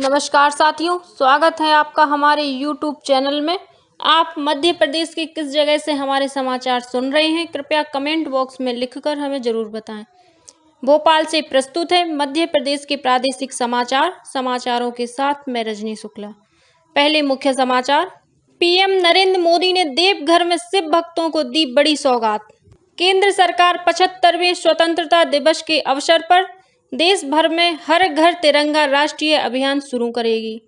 नमस्कार साथियों, स्वागत है आपका हमारे YouTube चैनल में। आप मध्य प्रदेश की किस जगह से हमारे समाचार सुन रहे हैं, कृपया कमेंट बॉक्स में लिखकर हमें ज़रूर बताएं। भोपाल से प्रस्तुत है मध्य प्रदेश के प्रादेशिक समाचार। समाचारों के साथ मैं रजनी शुक्ला। पहले मुख्य समाचार। पीएम नरेंद्र मोदी ने देवघर में शिव भक्तों को दी बड़ी सौगात। केंद्र सरकार 75वें स्वतंत्रता दिवस के अवसर पर देश भर में हर घर तिरंगा राष्ट्रीय अभियान शुरू करेगी।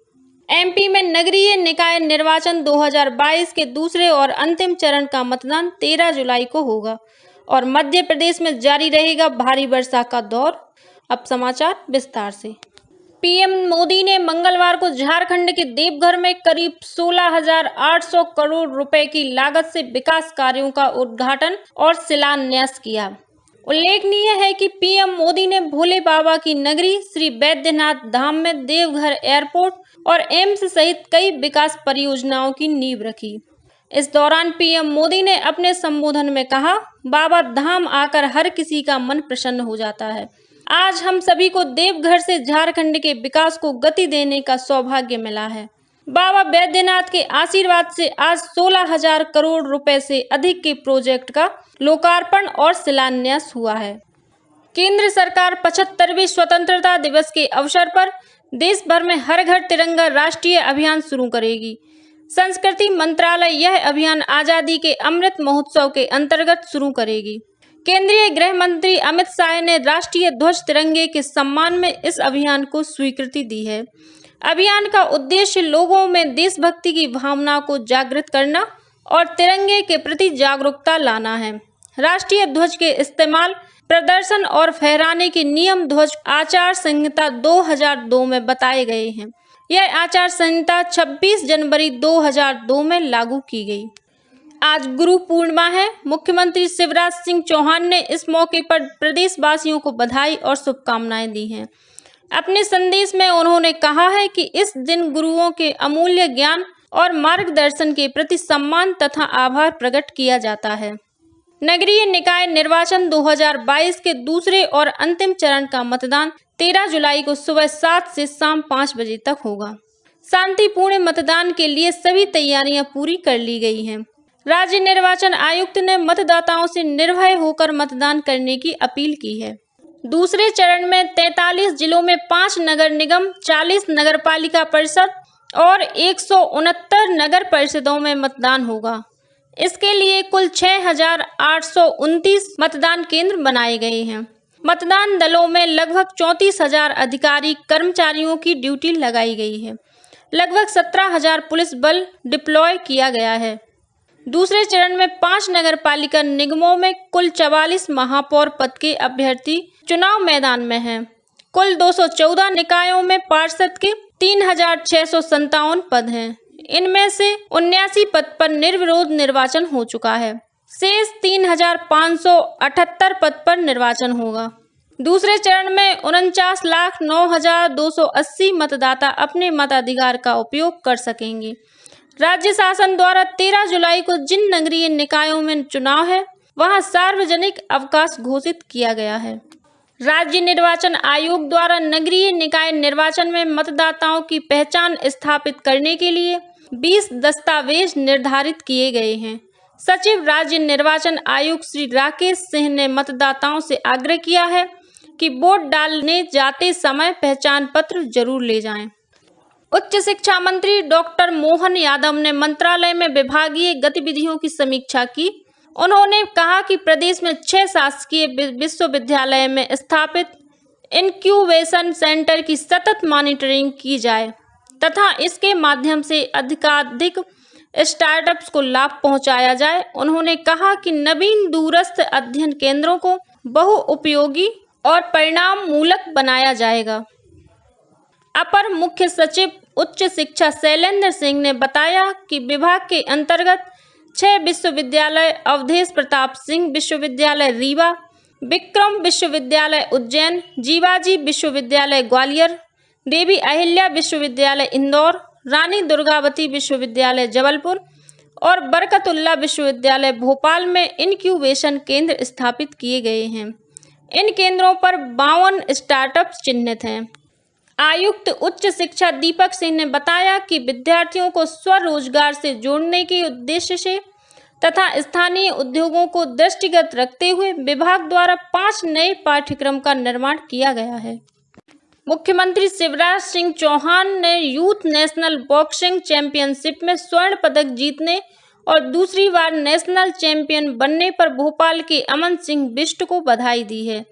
एमपी में नगरीय निकाय निर्वाचन 2022 के दूसरे और अंतिम चरण का मतदान 13 जुलाई को होगा और मध्य प्रदेश में जारी रहेगा भारी वर्षा का दौर। अब समाचार विस्तार से। पीएम मोदी ने मंगलवार को झारखंड के देवघर में करीब 16,800 करोड़ रुपए की लागत से विकास कार्यों का उद्घाटन और शिलान्यास किया। उल्लेखनीय है कि पीएम मोदी ने भोले बाबा की नगरी श्री बैद्यनाथ धाम में देवघर एयरपोर्ट और एम्स सहित कई विकास परियोजनाओं की नींव रखी। इस दौरान पीएम मोदी ने अपने संबोधन में कहा, बाबा धाम आकर हर किसी का मन प्रसन्न हो जाता है। आज हम सभी को देवघर से झारखंड के विकास को गति देने का सौभाग्य मिला है। बाबा बैद्यनाथ के आशीर्वाद से आज 16,000 करोड़ रुपए से अधिक के प्रोजेक्ट का लोकार्पण और शिलान्यास हुआ है। केंद्र सरकार 75वें स्वतंत्रता दिवस के अवसर पर देश भर में हर घर तिरंगा राष्ट्रीय अभियान शुरू करेगी। संस्कृति मंत्रालय यह अभियान आजादी के अमृत महोत्सव के अंतर्गत शुरू करेगी। केंद्रीय गृह मंत्री अमित शाह ने राष्ट्रीय ध्वज तिरंगे के सम्मान में इस अभियान को स्वीकृति दी है। अभियान का उद्देश्य लोगों में देशभक्ति की भावना को जागृत करना और तिरंगे के प्रति जागरूकता लाना है। राष्ट्रीय ध्वज के इस्तेमाल, प्रदर्शन और फहराने के नियम ध्वज आचार संहिता 2002 में बताए गए हैं। यह आचार संहिता 26 जनवरी 2002 में लागू की गई। आज गुरु पूर्णिमा है। मुख्यमंत्री शिवराज सिंह चौहान ने इस मौके पर प्रदेशवासियों को बधाई और शुभकामनाएं दी हैं। अपने संदेश में उन्होंने कहा है कि इस दिन गुरुओं के अमूल्य ज्ञान और मार्गदर्शन के प्रति सम्मान तथा आभार प्रकट किया जाता है। नगरीय निकाय निर्वाचन 2022 के दूसरे और अंतिम चरण का मतदान 13 जुलाई को सुबह 7 से शाम 5 बजे तक होगा। शांतिपूर्ण मतदान के लिए सभी तैयारियां पूरी कर ली गई हैं। राज्य निर्वाचन आयुक्त ने मतदाताओं से निर्भय होकर मतदान करने की अपील की है। दूसरे चरण में 43 जिलों में 5 नगर निगम, 40 नगर पालिका परिषद और 169 नगर परिषदों में मतदान होगा। इसके लिए कुल 6,829 मतदान केंद्र बनाए गए हैं। मतदान दलों में लगभग 34,000 अधिकारी कर्मचारियों की ड्यूटी लगाई गई है। लगभग 17,000 पुलिस बल डिप्लॉय किया गया है। दूसरे चरण में 5 नगर पालिका निगमों में कुल 44 महापौर पद के अभ्यर्थी चुनाव मैदान में हैं। कुल 214 निकायों में पार्षद के 3,657 पद हैं। इनमें से 79 पद पर निर्विरोध निर्वाचन हो चुका है। शेष 3,578 पद पर निर्वाचन होगा। दूसरे चरण में 49,09,280 मतदाता अपने मताधिकार का उपयोग कर सकेंगे। राज्य शासन द्वारा 13 जुलाई को जिन नगरीय निकायों में चुनाव है, वहां सार्वजनिक अवकाश घोषित किया गया है। राज्य निर्वाचन आयोग द्वारा नगरीय निकाय निर्वाचन में मतदाताओं की पहचान स्थापित करने के लिए 20 दस्तावेज निर्धारित किए गए हैं। सचिव राज्य निर्वाचन आयुक्त श्री राकेश सिंह ने मतदाताओं से आग्रह किया है कि वोट डालने जाते समय पहचान पत्र जरूर ले जाएं। उच्च शिक्षा मंत्री डॉक्टर मोहन यादव ने मंत्रालय में विभागीय गतिविधियों की समीक्षा की। उन्होंने कहा कि प्रदेश में 6 शासकीय विश्वविद्यालय में स्थापित इनक्यूबेशन सेंटर की सतत मॉनिटरिंग की जाए तथा इसके माध्यम से अधिकाधिक स्टार्टअप्स को लाभ पहुंचाया जाए। उन्होंने कहा कि नवीन दूरस्थ अध्ययन केंद्रों को बहुउपयोगी और परिणाम मूलक बनाया जाएगा। अपर मुख्य सचिव उच्च शिक्षा शैलेंद्र सिंह ने बताया कि विभाग के अंतर्गत 6 विश्वविद्यालय अवधेश प्रताप सिंह विश्वविद्यालय रीवा, विक्रम विश्वविद्यालय उज्जैन, जीवाजी विश्वविद्यालय ग्वालियर, देवी अहिल्या विश्वविद्यालय इंदौर, रानी दुर्गावती विश्वविद्यालय जबलपुर और बरकतुल्ला विश्वविद्यालय भोपाल में इनक्यूबेशन केंद्र स्थापित किए गए हैं। इन केंद्रों पर 52 स्टार्टअप्स चिन्हित हैं। आयुक्त उच्च शिक्षा दीपक सिंह ने बताया कि विद्यार्थियों को स्वरोजगार से जोड़ने के उद्देश्य से तथा स्थानीय उद्योगों को दृष्टिगत रखते हुए विभाग द्वारा 5 नए पाठ्यक्रम का निर्माण किया गया है। मुख्यमंत्री शिवराज सिंह चौहान ने यूथ नेशनल बॉक्सिंग चैंपियनशिप में स्वर्ण पदक जीतने और दूसरी बार नेशनल चैंपियन बनने पर भोपाल के अमन सिंह बिष्ट को बधाई दी है।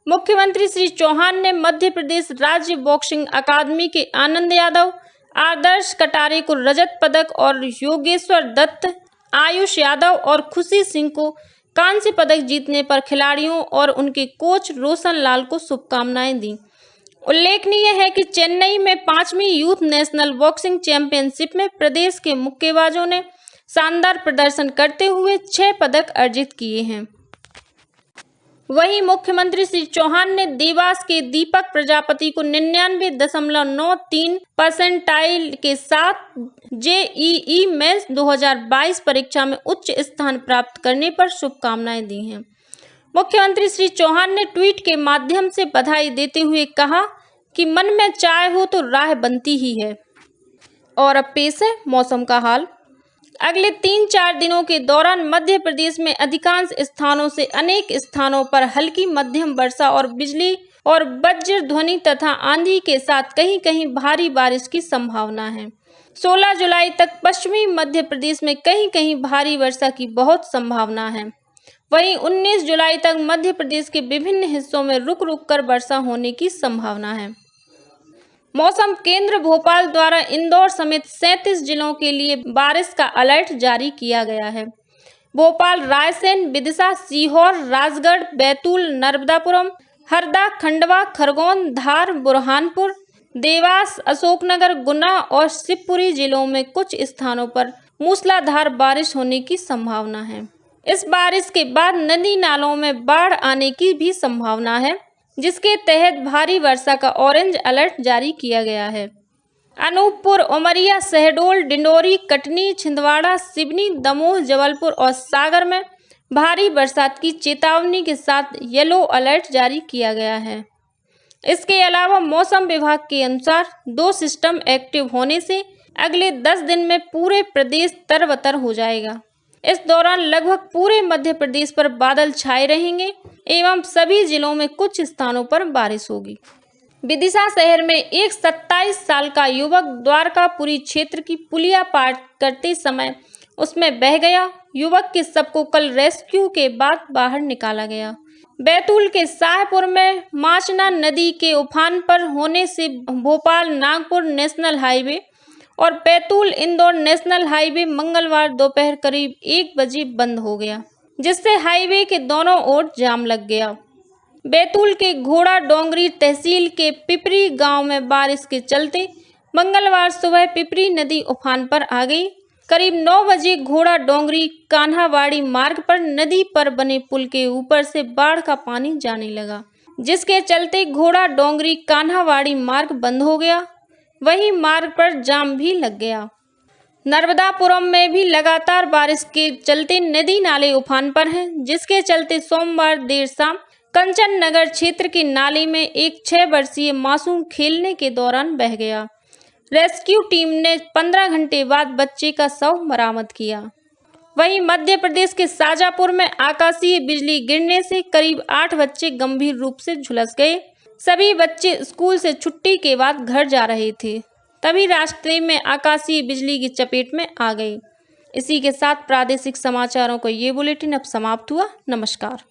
मुख्यमंत्री श्री चौहान ने मध्य प्रदेश राज्य बॉक्सिंग अकादमी के आनंद यादव, आदर्श कटारे को रजत पदक और योगेश्वर दत्त, आयुष यादव और खुशी सिंह को कांस्य पदक जीतने पर खिलाड़ियों और उनके कोच रोशन लाल को शुभकामनाएं दी। उल्लेखनीय है कि चेन्नई में 5वीं यूथ नेशनल बॉक्सिंग चैंपियनशिप में प्रदेश के मुक्केबाजों ने शानदार प्रदर्शन करते हुए 6 पदक अर्जित किए हैं। वहीं मुख्यमंत्री श्री चौहान ने देवास के दीपक प्रजापति को 99.93 परसेंटाइल के साथ जेईई मेंस 2022 परीक्षा में उच्च स्थान प्राप्त करने पर शुभकामनाएं दी हैं। मुख्यमंत्री श्री चौहान ने ट्वीट के माध्यम से बधाई देते हुए कहा कि मन में चाह हो तो राह बनती ही है। और अब पेश है मौसम का हाल। अगले 3-4 दिनों के दौरान मध्य प्रदेश में अधिकांश स्थानों से अनेक स्थानों पर हल्की मध्यम वर्षा और बिजली और वज्र ध्वनि तथा आंधी के साथ कहीं-कहीं भारी बारिश की संभावना है। 16 जुलाई तक पश्चिमी मध्य प्रदेश में कहीं-कहीं भारी वर्षा की बहुत संभावना है। वहीं 19 जुलाई तक मध्य प्रदेश के विभिन्न हिस्सों में रुक-रुक कर वर्षा होने की संभावना है। मौसम केंद्र भोपाल द्वारा इंदौर समेत 37 जिलों के लिए बारिश का अलर्ट जारी किया गया है। भोपाल, रायसेन, विदिशा, सीहोर, राजगढ़, बैतूल, नर्मदापुरम, हरदा, खंडवा, खरगोन, धार, बुरहानपुर, देवास, अशोकनगर, गुना और शिवपुरी जिलों में कुछ स्थानों पर मूसलाधार बारिश होने की संभावना है। इस बारिश के बाद नदी नालों में बाढ़ आने की भी संभावना है, जिसके तहत भारी वर्षा का ऑरेंज अलर्ट जारी किया गया है। अनूपपुर, उमरिया, शहडोल, डिंडोरी, कटनी, छिंदवाड़ा, सिवनी, दमोह, जबलपुर और सागर में भारी बरसात की चेतावनी के साथ येलो अलर्ट जारी किया गया है। इसके अलावा मौसम विभाग के अनुसार 2 सिस्टम एक्टिव होने से अगले 10 दिन में पूरे प्रदेश तरबतर हो जाएगा। इस दौरान लगभग पूरे मध्य प्रदेश पर बादल छाए रहेंगे एवं सभी जिलों में कुछ स्थानों पर बारिश होगी। विदिशा शहर में एक 27 साल का युवक द्वारकापुरी क्षेत्र की पुलिया पार करते समय उसमें बह गया। युवक के शव को कल रेस्क्यू के बाद बाहर निकाला गया। बैतूल के शाहपुर में माचना नदी के उफान पर होने से भोपाल नागपुर नेशनल हाईवे और बैतूल इंदौर नेशनल हाईवे मंगलवार दोपहर करीब 1 बजे बंद हो गया, जिससे हाईवे के दोनों ओर जाम लग गया। बैतूल के घोड़ा डोंगरी तहसील के पिपरी गांव में बारिश के चलते मंगलवार सुबह पिपरी नदी उफान पर आ गई। करीब 9 बजे घोड़ा डोंगरी कान्हावाड़ी मार्ग पर नदी पर बने पुल के ऊपर से बाढ़ का पानी जाने लगा, जिसके चलते घोड़ा डोंगरी कान्हावाड़ी मार्ग बंद हो गया। वहीं मार्ग पर जाम भी लग गया। नर्मदापुरम में भी लगातार बारिश के चलते नदी नाले उफान पर हैं, जिसके चलते सोमवार देर शाम कंचन नगर क्षेत्र के नाले में एक 6 वर्षीय मासूम खेलने के दौरान बह गया। रेस्क्यू टीम ने 15 घंटे बाद बच्चे का शव बरामद किया। वहीं मध्य प्रदेश के शाजापुर में आकाशीय बिजली गिरने से करीब 8 बच्चे गंभीर रूप से झुलस गए। सभी बच्चे स्कूल से छुट्टी के बाद घर जा रहे थे, तभी रास्ते में आकाशीय बिजली की चपेट में आ गए। इसी के साथ प्रादेशिक समाचारों का ये बुलेटिन अब समाप्त हुआ। नमस्कार।